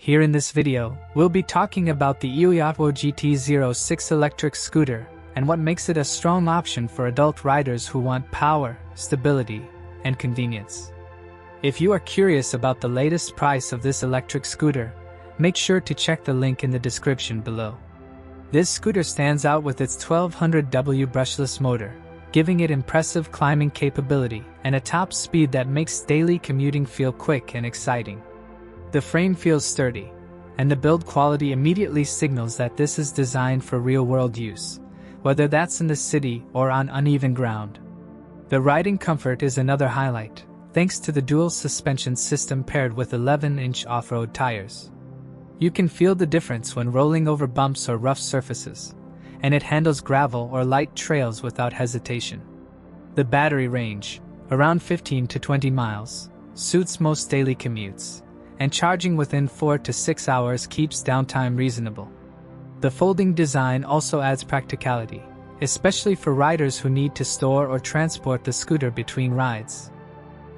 Here in this video, we'll be talking about the EOEOTWO GT06 electric scooter and what makes it a strong option for adult riders who want power, stability, and convenience. If you are curious about the latest price of this electric scooter, make sure to check the link in the description below. This scooter stands out with its 1200W brushless motor, giving it impressive climbing capability and a top speed that makes daily commuting feel quick and exciting. The frame feels sturdy, and the build quality immediately signals that this is designed for real-world use, whether that's in the city or on uneven ground. The riding comfort is another highlight, thanks to the dual suspension system paired with 11-inch off-road tires. You can feel the difference when rolling over bumps or rough surfaces, and it handles gravel or light trails without hesitation. The battery range, around 15 to 20 miles, suits most daily commutes, and charging within 4 to 6 hours keeps downtime reasonable. The folding design also adds practicality, especially for riders who need to store or transport the scooter between rides.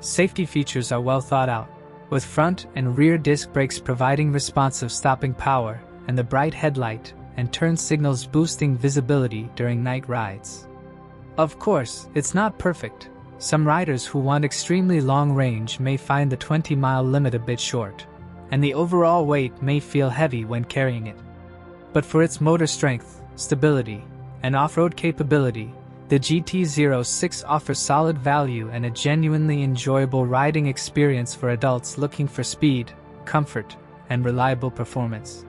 Safety features are well thought out, with front and rear disc brakes providing responsive stopping power and the bright headlight and turn signals boosting visibility during night rides. Of course, it's not perfect. Some riders who want extremely long range may find the 20-mile limit a bit short, and the overall weight may feel heavy when carrying it. But for its motor strength, stability, and off-road capability, the GT06 offers solid value and a genuinely enjoyable riding experience for adults looking for speed, comfort, and reliable performance.